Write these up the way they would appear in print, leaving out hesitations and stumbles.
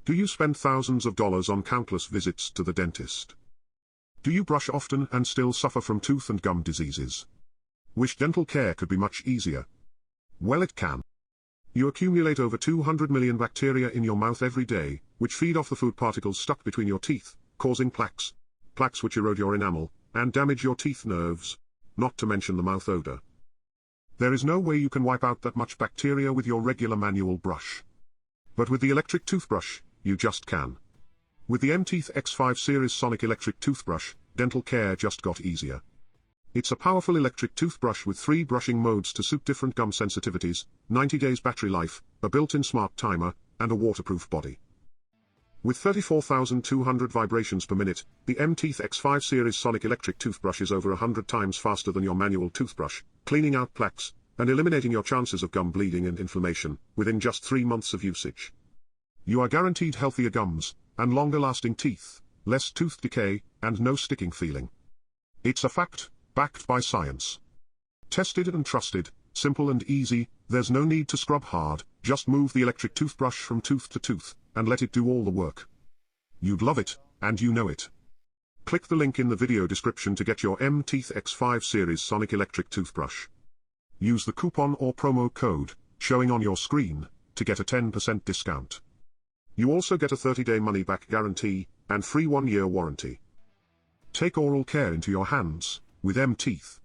Do you spend thousands of dollars on countless visits to the dentist? Do you brush often and still suffer from tooth and gum diseases? Wish dental care could be much easier? Well, it can. You accumulate over 200 million bacteria in your mouth every day, which feed off the food particles stuck between your teeth, causing plaques which erode your enamel, and damage your teeth nerves, not to mention the mouth odor. There is no way you can wipe out that much bacteria with your regular manual brush. But with the electric toothbrush, you just can. With the Teeth X5 series Sonic Electric Toothbrush, dental care just got easier. It's a powerful electric toothbrush with 3 brushing modes to suit different gum sensitivities, 90 days battery life, a built-in smart timer, and a waterproof body. With 34,200 vibrations per minute, the Teeth X5 series Sonic Electric Toothbrush is over 100 times faster than your manual toothbrush, cleaning out plaques, and eliminating your chances of gum bleeding and inflammation, within just 3 months of usage. You are guaranteed healthier gums, and longer-lasting teeth, less tooth decay, and no sticking feeling. It's a fact, backed by science. Tested and trusted, simple and easy, there's no need to scrub hard, just move the electric toothbrush from tooth to tooth, and let it do all the work. You'd love it, and you know it. Click the link in the video description to get your Teeth X5 series Sonic Electric Toothbrush. Use the coupon or promo code, showing on your screen, to get a 10% discount. You also get a 30-day money-back guarantee, and free 1-year warranty. Take oral care into your hands, with Teeth.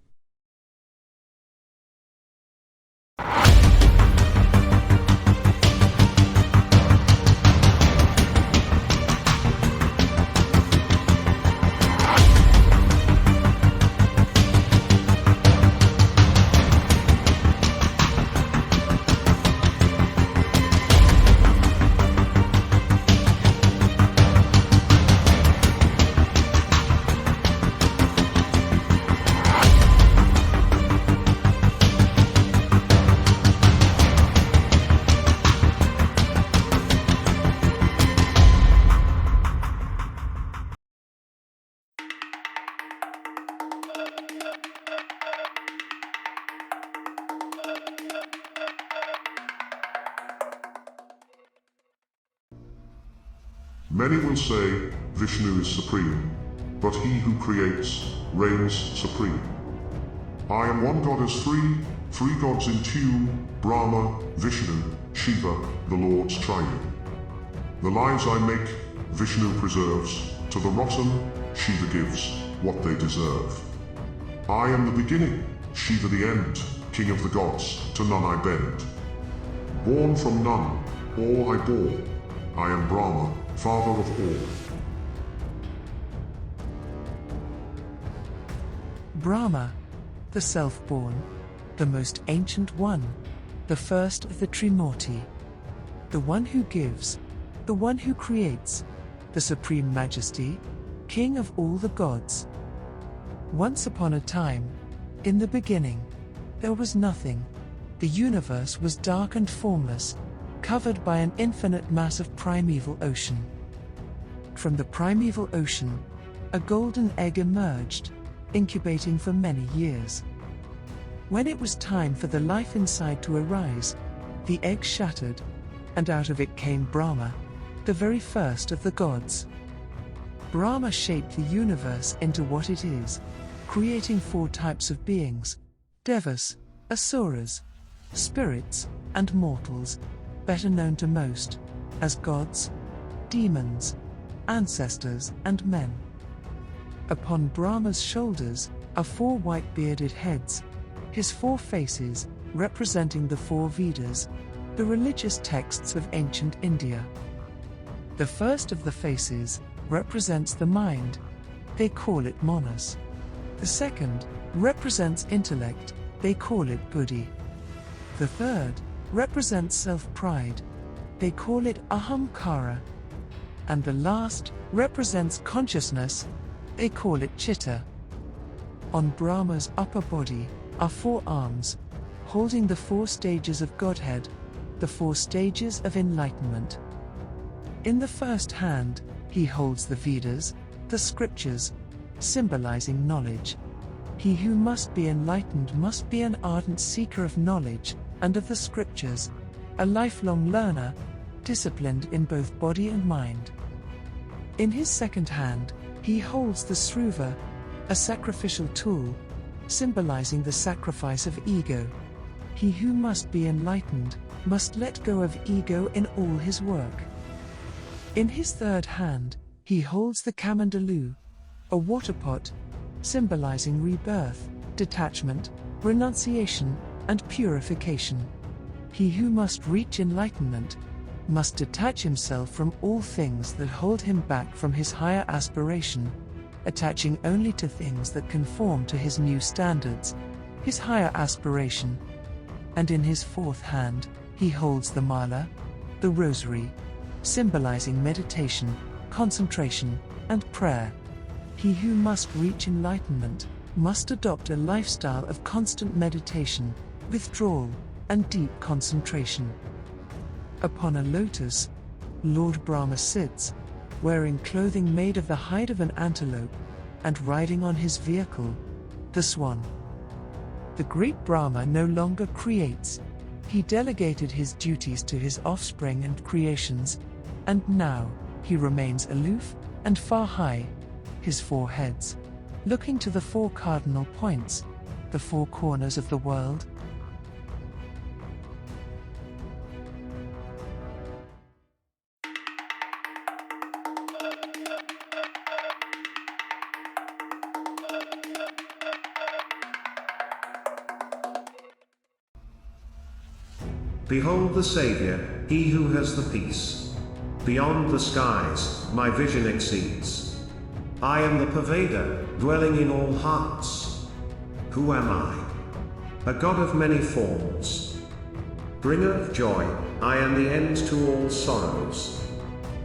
Many will say Vishnu is supreme, but he who creates reigns supreme. I am one god as three gods in tune, Brahma, Vishnu, Shiva, the Lord's triune. The lives I make, Vishnu preserves, to the rotten, Shiva gives what they deserve. I am the beginning, Shiva the end, king of the gods, to none I bend. Born from none, all I bore, I am Brahma, father of all. Brahma, the self-born, the most ancient one, the first of the Trimurti, the one who gives, the one who creates, the supreme majesty, king of all the gods. Once upon a time, in the beginning, there was nothing. The universe was dark and formless, covered by an infinite mass of primeval ocean. From the primeval ocean, a golden egg emerged, incubating for many years. When it was time for the life inside to arise, the egg shattered, and out of it came Brahma, the very first of the gods. Brahma shaped the universe into what it is, creating 4 types of beings: devas, asuras, spirits, and mortals, better known to most as gods, demons, ancestors, and men. Upon Brahma's shoulders are 4 white-bearded heads, his 4 faces representing the 4 Vedas, the religious texts of ancient India. The first of the faces represents the mind, they call it Manas. The second represents intellect, they call it Buddhi. The third represents self-pride, they call it Ahamkara. And the last represents consciousness, they call it Chitta. On Brahma's upper body are 4 arms, holding the 4 stages of Godhead, the 4 stages of enlightenment. In the first hand, he holds the Vedas, the scriptures, symbolizing knowledge. He who must be enlightened must be an ardent seeker of knowledge, and of the scriptures, a lifelong learner, disciplined in both body and mind. In his second hand, he holds the Sruva, a sacrificial tool, symbolizing the sacrifice of ego. He who must be enlightened must let go of ego in all his work. In his third hand, he holds the Kamandalu, a water pot, symbolizing rebirth, detachment, renunciation, and purification. He who must reach enlightenment must detach himself from all things that hold him back from his higher aspiration, attaching only to things that conform to his new standards, his higher aspiration. And in his fourth hand, he holds the Mala, the rosary, symbolizing meditation, concentration, and prayer. He who must reach enlightenment must adopt a lifestyle of constant meditation, withdrawal, and deep concentration. Upon a lotus, Lord Brahma sits, wearing clothing made of the hide of an antelope, and riding on his vehicle, the swan. The great Brahma no longer creates. He delegated his duties to his offspring and creations, and now he remains aloof and far high, his four heads, looking to the four cardinal points, the four corners of the world. Behold the Saviour, he who has the peace. Beyond the skies, my vision exceeds. I am the pervader, dwelling in all hearts. Who am I? A God of many forms. Bringer of joy, I am the end to all sorrows.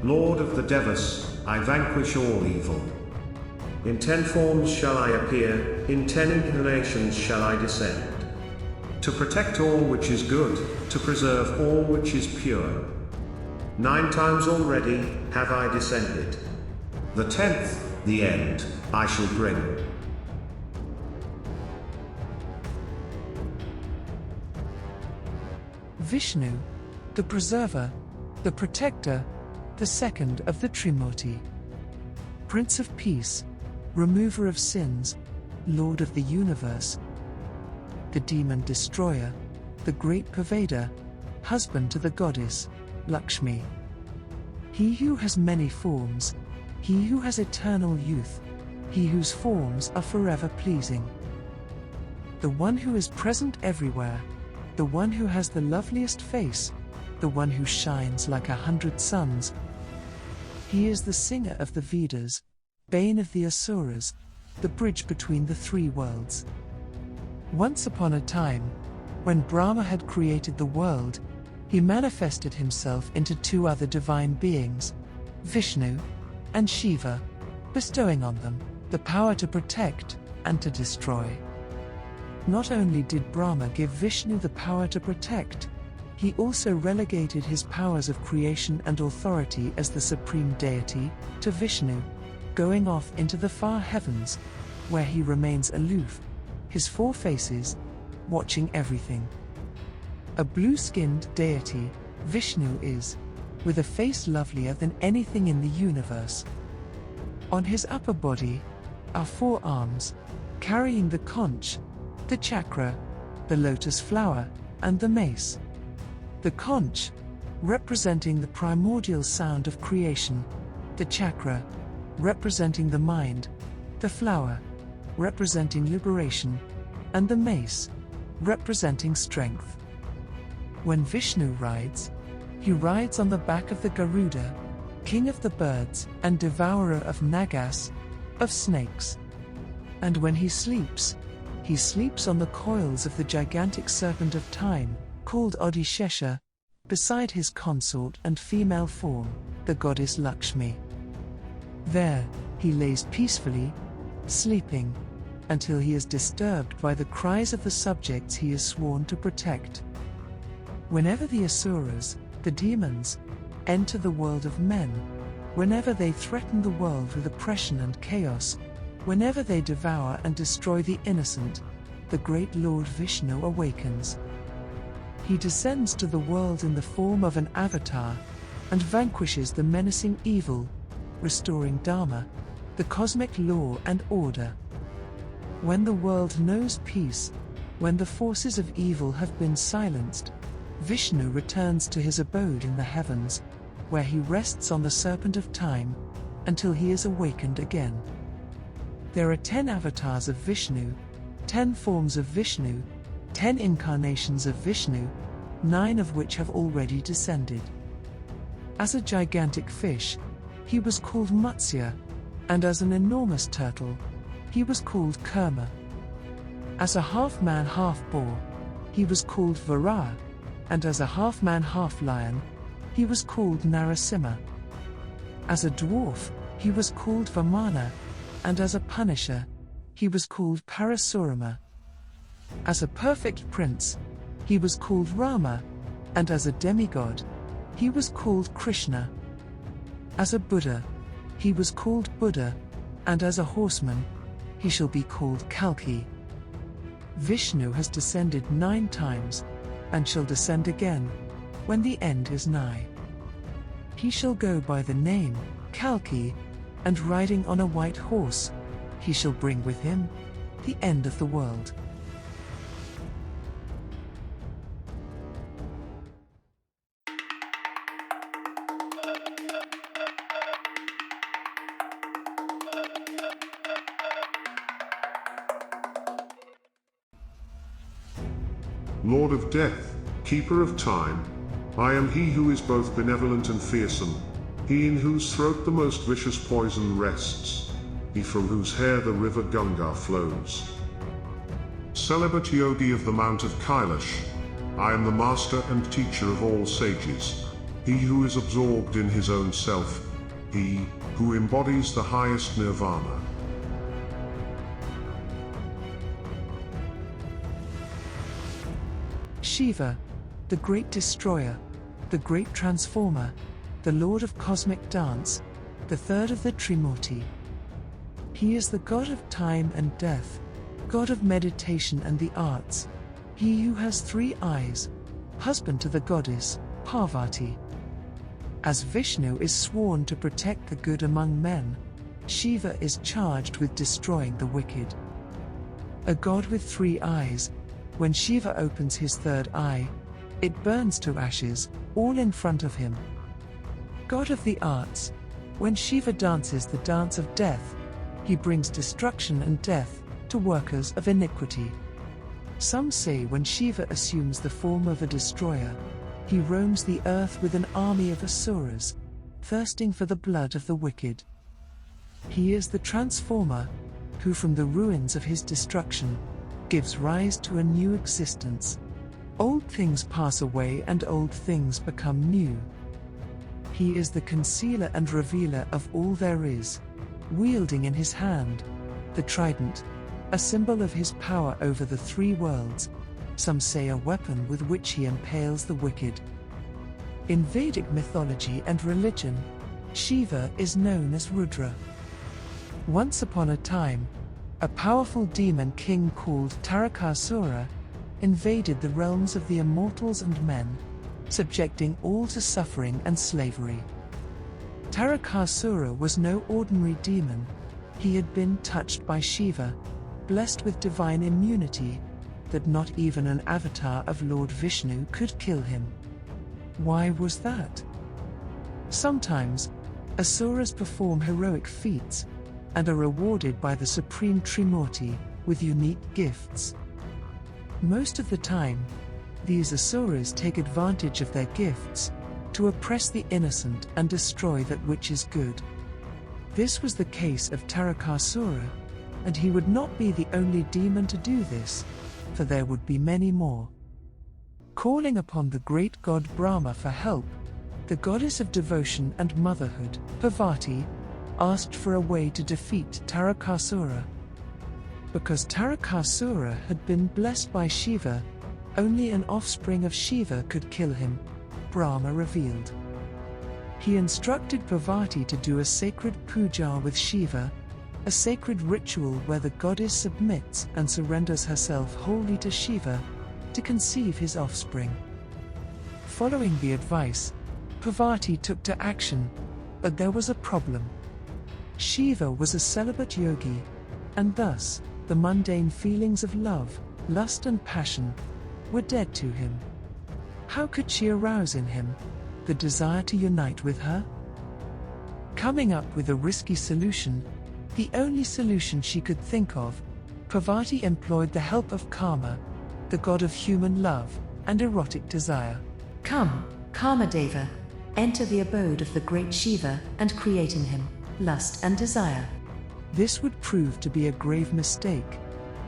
Lord of the Devas, I vanquish all evil. In 10 forms shall I appear, in 10 incarnations shall I descend. To protect all which is good, to preserve all which is pure. 9 times already have I descended. The 10th, the end, I shall bring. Vishnu, the preserver, the protector, the second of the Trimurti. Prince of Peace, remover of sins, Lord of the universe. The demon destroyer, the great pervader, husband to the goddess, Lakshmi. He who has many forms, he who has eternal youth, he whose forms are forever pleasing. The one who is present everywhere, the one who has the loveliest face, the one who shines like 100 suns. He is the singer of the Vedas, bane of the Asuras, the bridge between the 3 worlds. Once upon a time, when Brahma had created the world, he manifested himself into 2 other divine beings, Vishnu and Shiva, bestowing on them the power to protect and to destroy. Not only did Brahma give Vishnu the power to protect, he also relegated his powers of creation and authority as the supreme deity to Vishnu, going off into the far heavens, where he remains aloof, his 4 faces, watching everything. A blue-skinned deity, Vishnu is, with a face lovelier than anything in the universe. On his upper body are 4 arms, carrying the conch, the chakra, the lotus flower, and the mace. The conch, representing the primordial sound of creation, the chakra, representing the mind, the flower, representing liberation, and the mace, representing strength. When Vishnu rides, he rides on the back of the Garuda, king of the birds and devourer of nagas, of snakes. And when he sleeps on the coils of the gigantic serpent of time, called Adishesha, beside his consort and female form, the goddess Laxmi. There, he lays peacefully, sleeping, until he is disturbed by the cries of the subjects he is sworn to protect. Whenever the Asuras, the demons, enter the world of men, whenever they threaten the world with oppression and chaos, whenever they devour and destroy the innocent, the great Lord Vishnu awakens. He descends to the world in the form of an avatar, and vanquishes the menacing evil, restoring Dharma, the cosmic law and order. When the world knows peace, when the forces of evil have been silenced, Vishnu returns to his abode in the heavens, where he rests on the serpent of time, until he is awakened again. There are 10 avatars of Vishnu, 10 forms of Vishnu, 10 incarnations of Vishnu, 9 of which have already descended. As a gigantic fish, he was called Matsya, and as an enormous turtle, he was called Kurma. As a half-man half-boar, he was called Varaha, and as a half-man half-lion, he was called Narasimha. As a dwarf, he was called Vamana, and as a punisher, he was called Parasurama. As a perfect prince, he was called Rama, and as a demigod, he was called Krishna. As a Buddha, he was called Buddha, and as a horseman, he shall be called Kalki. Vishnu has descended 9 times, and shall descend again, when the end is nigh. He shall go by the name, Kalki, and riding on a white horse, he shall bring with him the end of the world. Lord of death, keeper of time, I am he who is both benevolent and fearsome, he in whose throat the most vicious poison rests, he from whose hair the river Ganga flows. Celibate yogi of the Mount of Kailash, I am the master and teacher of all sages, he who is absorbed in his own self, he who embodies the highest nirvana. Shiva, the great destroyer, the great transformer, the lord of cosmic dance, the third of the Trimurti. He is the god of time and death, god of meditation and the arts, he who has 3 eyes, husband to the goddess, Parvati. As Vishnu is sworn to protect the good among men, Shiva is charged with destroying the wicked. A god with 3 eyes, when Shiva opens his 3rd eye, it burns to ashes, all in front of him. God of the arts, when Shiva dances the dance of death, he brings destruction and death to workers of iniquity. Some say when Shiva assumes the form of a destroyer, he roams the earth with an army of asuras, thirsting for the blood of the wicked. He is the transformer, who from the ruins of his destruction, gives rise to a new existence. Old things pass away and old things become new. He is the concealer and revealer of all there is, wielding in his hand the trident, a symbol of his power over the 3 worlds, some say a weapon with which he impales the wicked. In Vedic mythology and religion, Shiva is known as Rudra. Once upon a time, a powerful demon king called Tarakasura invaded the realms of the immortals and men, subjecting all to suffering and slavery. Tarakasura was no ordinary demon, he had been touched by Shiva, blessed with divine immunity, that not even an avatar of Lord Vishnu could kill him. Why was that? Sometimes, asuras perform heroic feats, and are rewarded by the supreme Trimurti with unique gifts. Most of the time, these asuras take advantage of their gifts to oppress the innocent and destroy that which is good. This was the case of Tarakasura, and he would not be the only demon to do this, for there would be many more. Calling upon the great god Brahma for help, the goddess of devotion and motherhood, Parvati, asked for a way to defeat Tarakasura. Because Tarakasura had been blessed by Shiva, only an offspring of Shiva could kill him, Brahma revealed. He instructed Parvati to do a sacred puja with Shiva, a sacred ritual where the goddess submits and surrenders herself wholly to Shiva, to conceive his offspring. Following the advice, Parvati took to action, but there was a problem. Shiva was a celibate yogi, and thus, the mundane feelings of love, lust and passion were dead to him. How could she arouse in him the desire to unite with her? Coming up with a risky solution, the only solution she could think of, Parvati employed the help of Karma, the god of human love and erotic desire. Come, Kamadeva, enter the abode of the great Shiva and create in him lust and desire. This would prove to be a grave mistake,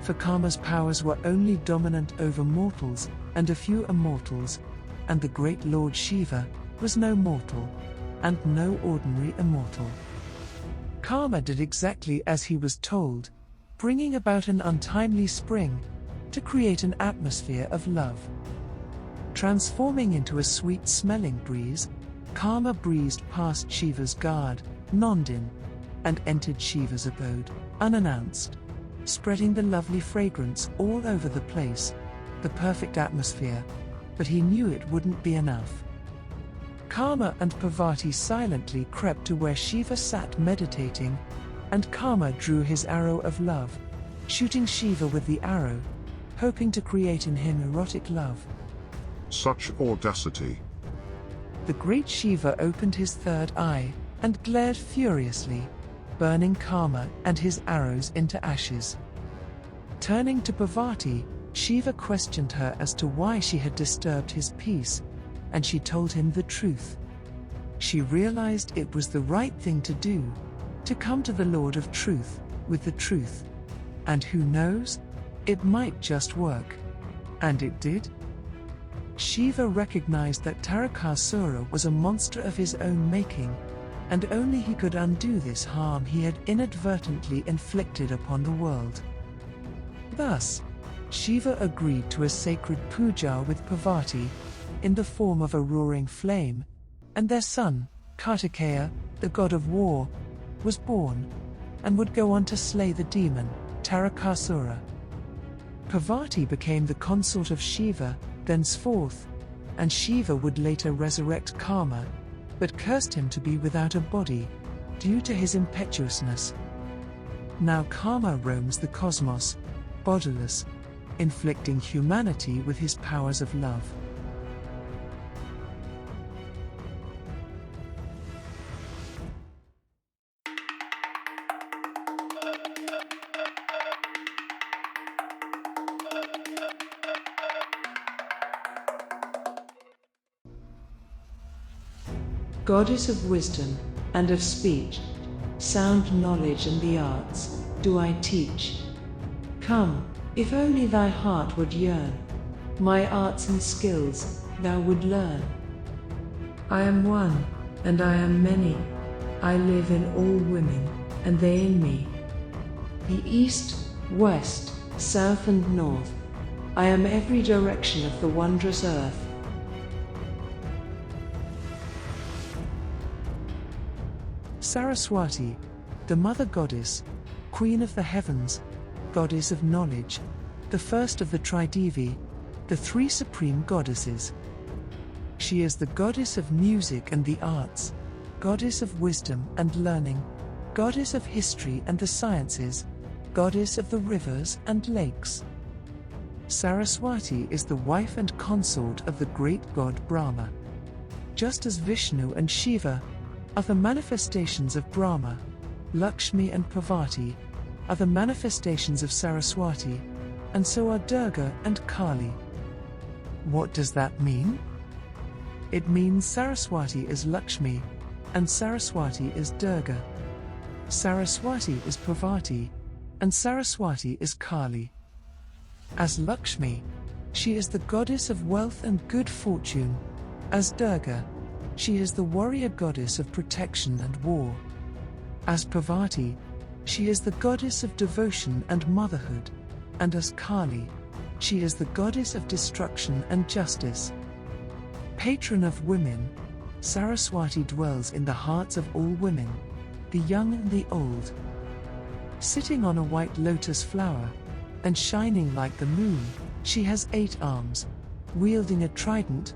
for Karma's powers were only dominant over mortals and a few immortals, and the great Lord Shiva was no mortal, and no ordinary immortal. Karma did exactly as he was told, bringing about an untimely spring to create an atmosphere of love. Transforming into a sweet-smelling breeze, Karma breezed past Shiva's guard, Nondin, and entered Shiva's abode, unannounced, spreading the lovely fragrance all over the place, the perfect atmosphere, but he knew it wouldn't be enough. Karma and Parvati silently crept to where Shiva sat meditating, and Karma drew his arrow of love, shooting Shiva with the arrow, hoping to create in him erotic love. Such audacity. The great Shiva opened his third eye and glared furiously, burning Karma and his arrows into ashes. Turning to Parvati, Shiva questioned her as to why she had disturbed his peace, and she told him the truth. She realized it was the right thing to do, to come to the Lord of Truth with the truth. And who knows, it might just work. And it did. Shiva recognized that Tarakasura was a monster of his own making, and only he could undo this harm he had inadvertently inflicted upon the world. Thus, Shiva agreed to a sacred puja with Parvati, in the form of a roaring flame, and their son, Kartikeya, the god of war, was born, and would go on to slay the demon, Tarakasura. Parvati became the consort of Shiva, thenceforth, and Shiva would later resurrect Karma, but cursed him to be without a body, due to his impetuousness. Now Karma roams the cosmos, bodiless, inflicting humanity with his powers of love. Goddess of wisdom and of speech, sound knowledge and the arts, do I teach. Come, if only thy heart would yearn, my arts and skills thou would learn. I am one, and I am many, I live in all women, and they in me. The east, west, south and north, I am every direction of the wondrous earth. Saraswati, the mother goddess, queen of the heavens, goddess of knowledge, the first of the Tridevi, the three supreme goddesses. She is the goddess of music and the arts, goddess of wisdom and learning, goddess of history and the sciences, goddess of the rivers and lakes. Saraswati is the wife and consort of the great god Brahma. Just as Vishnu and Shiva are the manifestations of Brahma, Lakshmi and Parvati are the manifestations of Saraswati, and so are Durga and Kali. What does that mean? It means Saraswati is Lakshmi, and Saraswati is Durga. Saraswati is Parvati, and Saraswati is Kali. As Lakshmi, she is the goddess of wealth and good fortune. As Durga, she is the warrior goddess of protection and war. As Parvati, she is the goddess of devotion and motherhood, and as Kali, she is the goddess of destruction and justice. Patron of women, Saraswati dwells in the hearts of all women, the young and the old. Sitting on a white lotus flower, and shining like the moon, she has 8 arms, wielding a trident,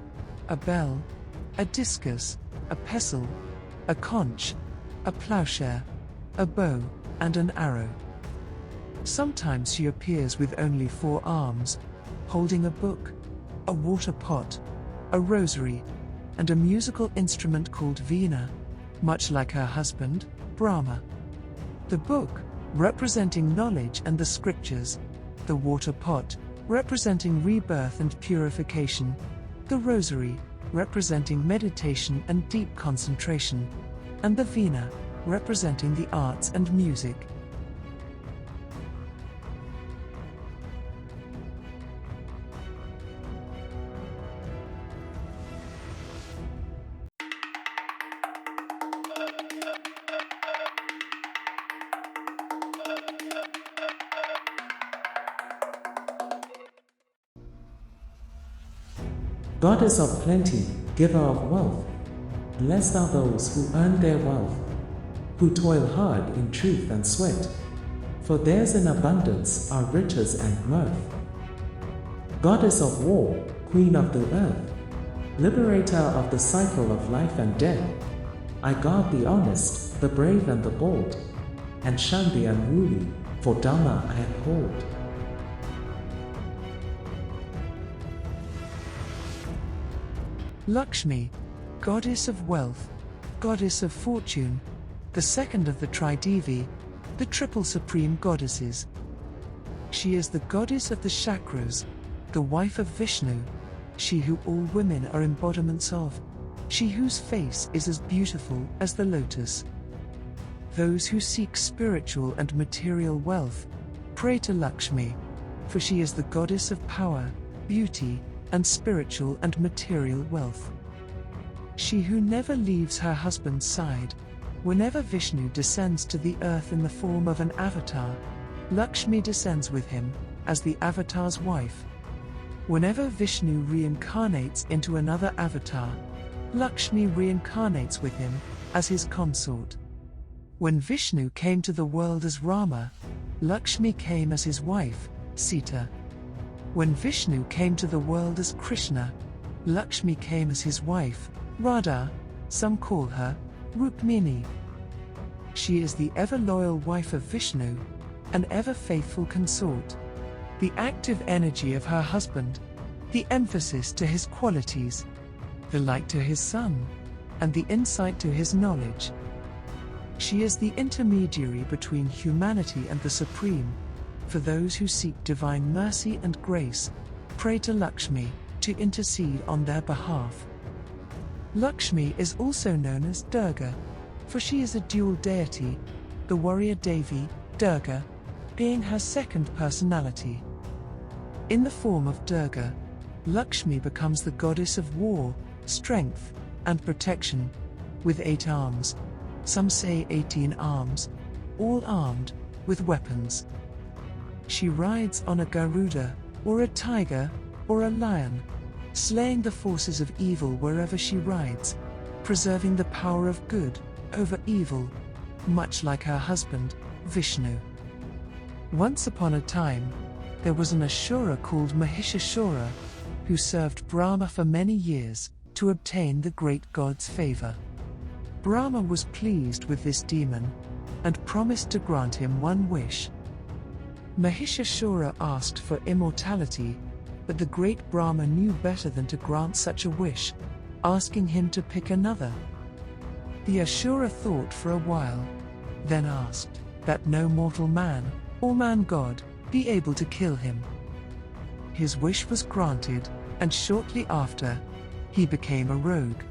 a bell, a discus, a pestle, a conch, a plowshare, a bow, and an arrow. Sometimes she appears with only 4 arms, holding a book, a water pot, a rosary, and a musical instrument called veena, much like her husband, Brahma. The book, representing knowledge and the scriptures, the water pot, representing rebirth and purification, the rosary, representing meditation and deep concentration, and the veena, representing the arts and music. Goddess of plenty, giver of wealth, blessed are those who earn their wealth, who toil hard in truth and sweat, for theirs in abundance are riches and mirth. Goddess of war, queen of the earth, liberator of the cycle of life and death, I guard the honest, the brave and the bold, and shun the unruly, for Dharma I uphold. Lakshmi, goddess of wealth, goddess of fortune, the second of the Tridevi, the triple supreme goddesses. She is the goddess of the chakras, the wife of Vishnu, she who all women are embodiments of, she whose face is as beautiful as the lotus. Those who seek spiritual and material wealth, pray to Lakshmi, for she is the goddess of power, beauty, and spiritual and material wealth. She who never leaves her husband's side. Whenever Vishnu descends to the earth in the form of an avatar, Lakshmi descends with him, as the avatar's wife. Whenever Vishnu reincarnates into another avatar, Lakshmi reincarnates with him, as his consort. When Vishnu came to the world as Rama, Lakshmi came as his wife, Sita. When Vishnu came to the world as Krishna, Lakshmi came as his wife, Radha, some call her Rukmini. She is the ever-loyal wife of Vishnu, an ever-faithful consort. The active energy of her husband, the emphasis to his qualities, the light to his sun, and the insight to his knowledge. She is the intermediary between humanity and the Supreme. For those who seek divine mercy and grace, pray to Lakshmi, to intercede on their behalf. Lakshmi is also known as Durga, for she is a dual deity, the warrior Devi, Durga, being her second personality. In the form of Durga, Lakshmi becomes the goddess of war, strength, and protection, with 8 arms, some say 18 arms, all armed with weapons. She rides on a Garuda, or a tiger, or a lion, slaying the forces of evil wherever she rides, preserving the power of good over evil, much like her husband, Vishnu. Once upon a time, there was an Asura called Mahishasura, who served Brahma for many years, to obtain the great god's favor. Brahma was pleased with this demon, and promised to grant him one wish. Mahishasura asked for immortality, but the great Brahma knew better than to grant such a wish, asking him to pick another. The Asura thought for a while, then asked that no mortal man, or man-god, be able to kill him. His wish was granted, and shortly after, he became a rogue.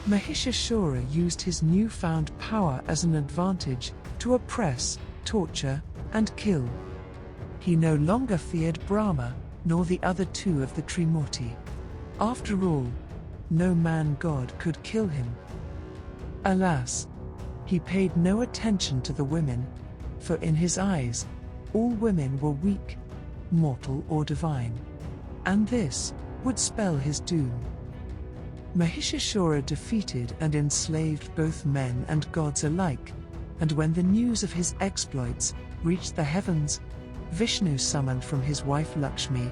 Mahishasura used his newfound power as an advantage to oppress, torture, and kill. He no longer feared Brahma, nor the other 2 of the Trimurti. After all, no man-god could kill him. Alas, he paid no attention to the women, for in his eyes, all women were weak, mortal or divine, and this would spell his doom. Mahishasura defeated and enslaved both men and gods alike, and when the news of his exploits reached the heavens, Vishnu summoned from his wife Lakshmi,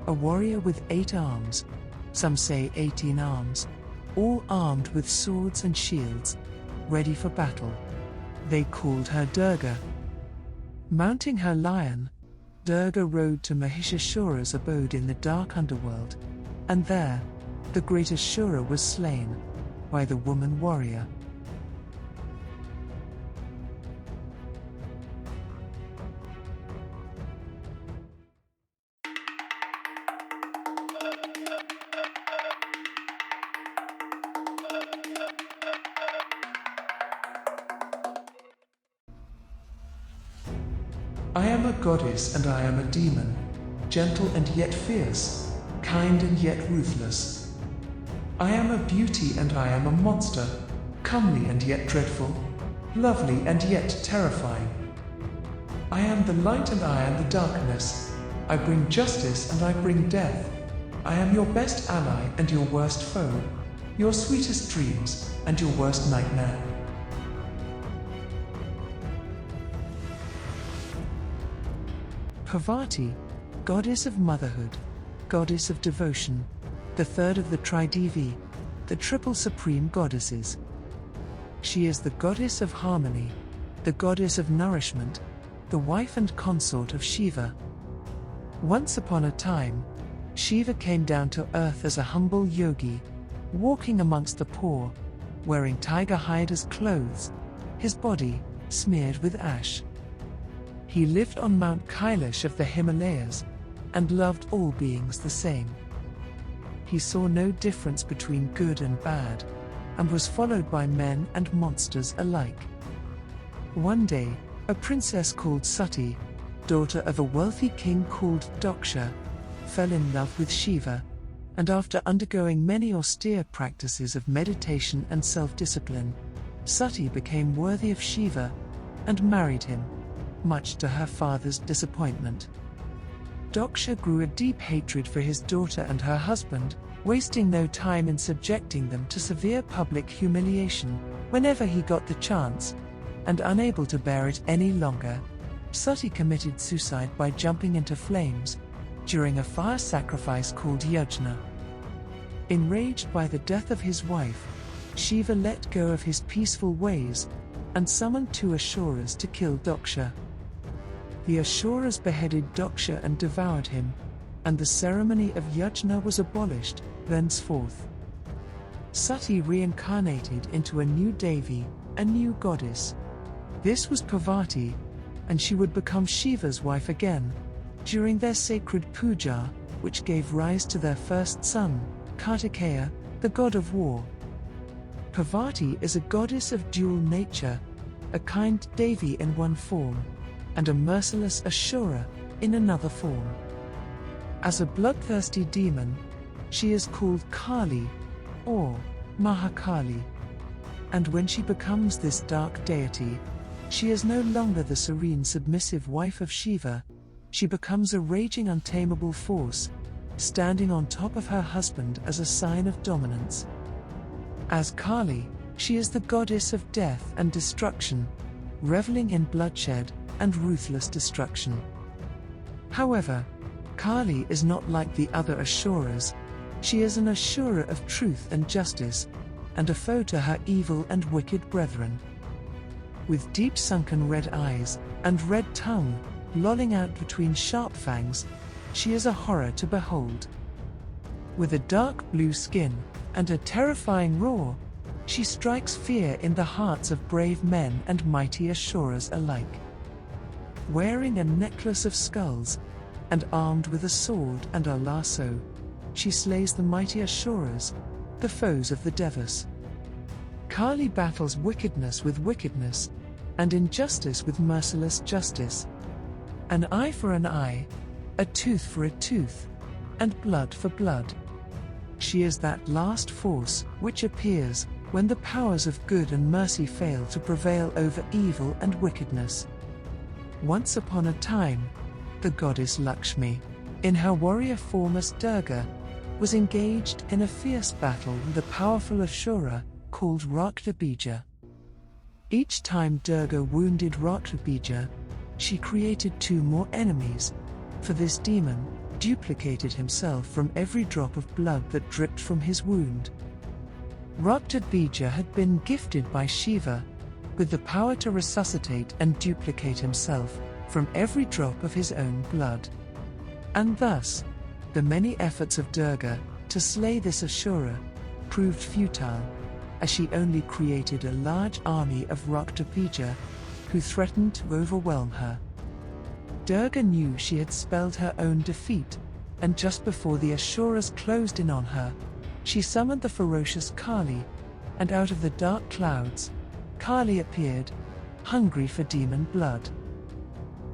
a warrior with 8 arms, some say 18 arms, all armed with swords and shields, ready for battle. They called her Durga. Mounting her lion, Durga rode to Mahishasura's abode in the dark underworld, and there, the great Asura was slain by the woman warrior. I am a goddess and I am a demon, gentle and yet fierce, kind and yet ruthless. I am a beauty and I am a monster, comely and yet dreadful, lovely and yet terrifying. I am the light and I am the darkness. I bring justice and I bring death. I am your best ally and your worst foe, your sweetest dreams and your worst nightmare. Parvati, goddess of motherhood, goddess of devotion, the third of the Tridevi, the triple supreme goddesses. She is the goddess of harmony, the goddess of nourishment, the wife and consort of Shiva. Once upon a time, Shiva came down to earth as a humble yogi, walking amongst the poor, wearing tiger hide as clothes, his body smeared with ash. He lived on Mount Kailash of the Himalayas, and loved all beings the same. He saw no difference between good and bad, and was followed by men and monsters alike. One day, a princess called Sati, daughter of a wealthy king called Daksha, fell in love with Shiva, and after undergoing many austere practices of meditation and self-discipline, Sati became worthy of Shiva and married him, much to her father's disappointment. Daksha grew a deep hatred for his daughter and her husband, wasting no time in subjecting them to severe public humiliation whenever he got the chance, and unable to bear it any longer, Sati committed suicide by jumping into flames during a fire sacrifice called Yajna. Enraged by the death of his wife, Shiva let go of his peaceful ways and summoned two Asuras to kill Daksha. The Asuras beheaded Daksha and devoured him, and the ceremony of Yajna was abolished thenceforth. Sati reincarnated into a new Devi, a new goddess. This was Parvati, and she would become Shiva's wife again, during their sacred puja, which gave rise to their first son, Kartikeya, the god of war. Parvati is a goddess of dual nature, a kind Devi in one form, and a merciless Asura in another form. As a bloodthirsty demon, she is called Kali, or Mahakali. And when she becomes this dark deity, she is no longer the serene submissive wife of Shiva, she becomes a raging untamable force, standing on top of her husband as a sign of dominance. As Kali, she is the goddess of death and destruction, reveling in bloodshed and ruthless destruction. However, Kali is not like the other Asuras. She is an Asura of truth and justice, and a foe to her evil and wicked brethren. With deep sunken red eyes and red tongue lolling out between sharp fangs, she is a horror to behold. With a dark blue skin and a terrifying roar, she strikes fear in the hearts of brave men and mighty Asuras alike. Wearing a necklace of skulls, and armed with a sword and a lasso, she slays the mighty Asuras, the foes of the Devas. Kali battles wickedness with wickedness, and injustice with merciless justice. An eye for an eye, a tooth for a tooth, and blood for blood. She is that last force which appears when the powers of good and mercy fail to prevail over evil and wickedness. Once upon a time, the goddess Laxmi, in her warrior form as Durga, was engaged in a fierce battle with a powerful Asura called Raktabija. Each time Durga wounded Raktabija, she created two more enemies, for this demon duplicated himself from every drop of blood that dripped from his wound. Bija had been gifted by Shiva with the power to resuscitate and duplicate himself from every drop of his own blood. And thus, the many efforts of Durga to slay this Asura proved futile, as she only created a large army of Bija who threatened to overwhelm her. Durga knew she had spelled her own defeat, and just before the Asuras closed in on her, she summoned the ferocious Kali, and out of the dark clouds, Kali appeared, hungry for demon blood.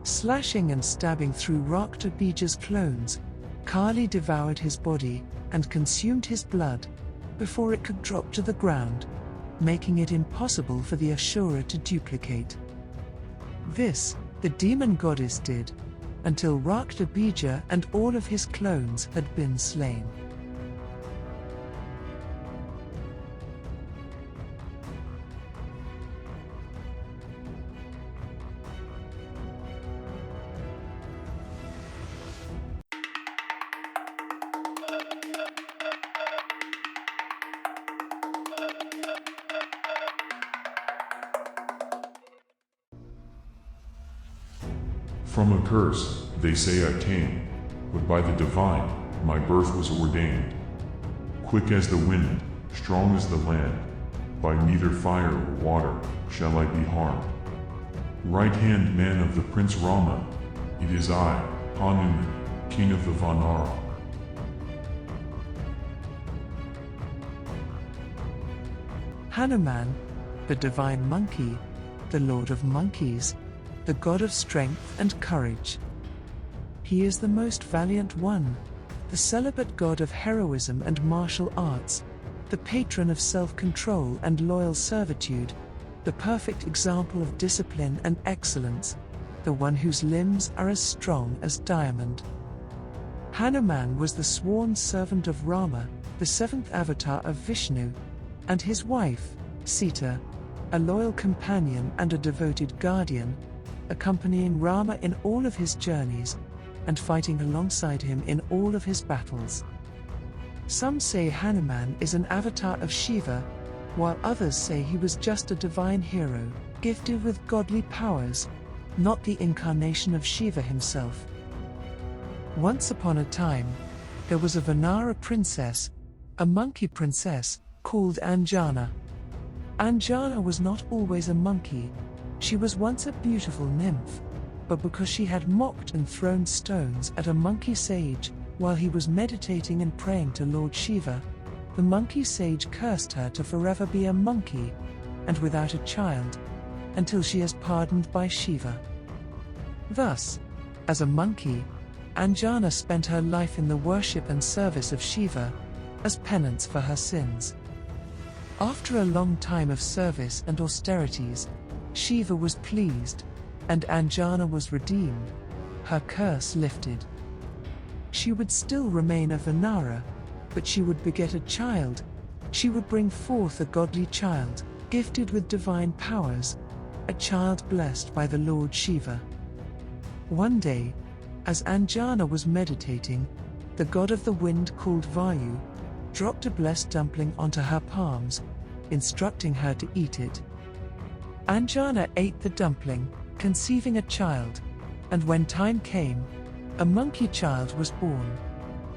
Slashing and stabbing through Bija's clones, Kali devoured his body and consumed his blood before it could drop to the ground, making it impossible for the Asura to duplicate. This, the demon goddess did, until Bija and all of his clones had been slain. From a curse, they say I came, but by the divine, my birth was ordained. Quick as the wind, strong as the land, by neither fire or water shall I be harmed. Right-hand man of the Prince Rama, it is I, Hanuman, king of the Vanara. Hanuman, the divine monkey, the lord of monkeys, the god of strength and courage. He is the most valiant one, the celibate god of heroism and martial arts, the patron of self-control and loyal servitude, the perfect example of discipline and excellence, the one whose limbs are as strong as diamond. Hanuman was the sworn servant of Rama, the seventh avatar of Vishnu, and his wife, Sita, a loyal companion and a devoted guardian, accompanying Rama in all of his journeys, and fighting alongside him in all of his battles. Some say Hanuman is an avatar of Shiva, while others say he was just a divine hero, gifted with godly powers, not the incarnation of Shiva himself. Once upon a time, there was a Vanara princess, a monkey princess, called Anjana. Anjana was not always a monkey. She was once a beautiful nymph, but because she had mocked and thrown stones at a monkey sage while he was meditating and praying to Lord Shiva, the monkey sage cursed her to forever be a monkey, and without a child, until she is pardoned by Shiva. Thus, as a monkey, Anjana spent her life in the worship and service of Shiva, as penance for her sins. After a long time of service and austerities, Shiva was pleased, and Anjana was redeemed, her curse lifted. She would still remain a Vanara, but she would beget a child. She would bring forth a godly child, gifted with divine powers, a child blessed by the Lord Shiva. One day, as Anjana was meditating, the god of the wind called Vayu dropped a blessed dumpling onto her palms, instructing her to eat it. Anjana ate the dumpling, conceiving a child, and when time came, a monkey child was born.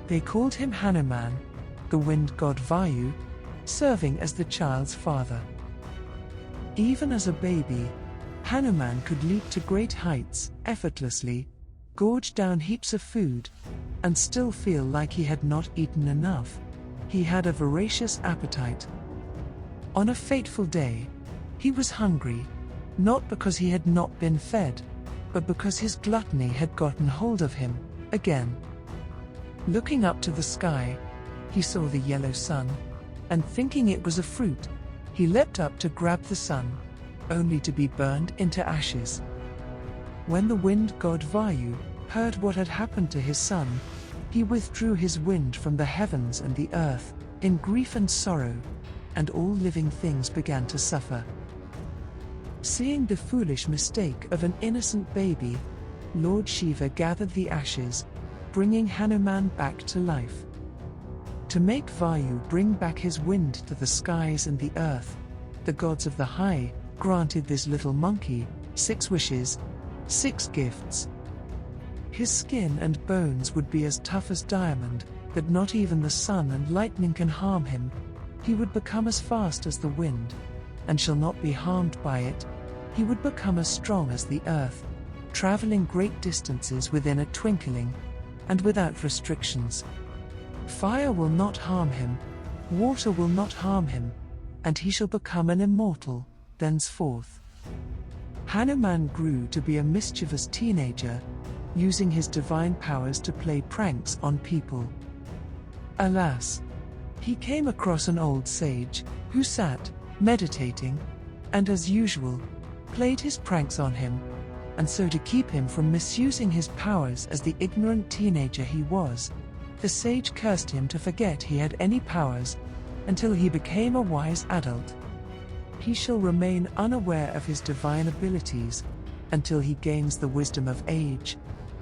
They called him Hanuman, the wind god Vayu, serving as the child's father. Even as a baby, Hanuman could leap to great heights effortlessly, gorge down heaps of food, and still feel like he had not eaten enough. He had a voracious appetite. On a fateful day, he was hungry, not because he had not been fed, but because his gluttony had gotten hold of him, again. Looking up to the sky, he saw the yellow sun, and thinking it was a fruit, he leapt up to grab the sun, only to be burned into ashes. When the wind god Vayu heard what had happened to his son, he withdrew his wind from the heavens and the earth, in grief and sorrow, and all living things began to suffer. Seeing the foolish mistake of an innocent baby, Lord Shiva gathered the ashes, bringing Hanuman back to life. To make Vayu bring back his wind to the skies and the earth, the gods of the high granted this little monkey 6 wishes, 6 gifts. His skin and bones would be as tough as diamond, that not even the sun and lightning can harm him. He would become as fast as the wind, and shall not be harmed by it. He would become as strong as the earth, traveling great distances within a twinkling, and without restrictions. Fire will not harm him, water will not harm him, and he shall become an immortal, thenceforth. Hanuman grew to be a mischievous teenager, using his divine powers to play pranks on people. Alas! He came across an old sage, who sat, meditating, and as usual, played his pranks on him, and so to keep him from misusing his powers as the ignorant teenager he was, the sage cursed him to forget he had any powers, until he became a wise adult. He shall remain unaware of his divine abilities, until he gains the wisdom of age.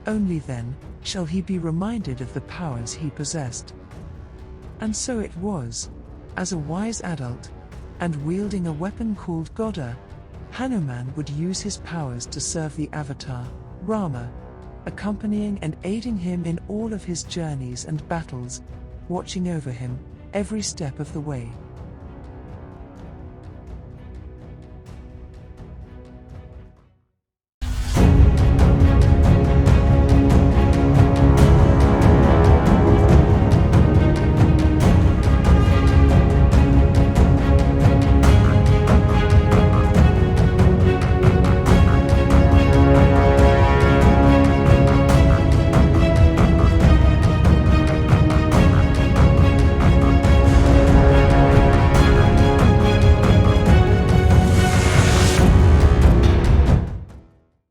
Only then shall he be reminded of the powers he possessed. And so it was. As a wise adult, and wielding a weapon called Goda, Hanuman would use his powers to serve the avatar, Brahma, accompanying and aiding him in all of his journeys and battles, watching over him every step of the way.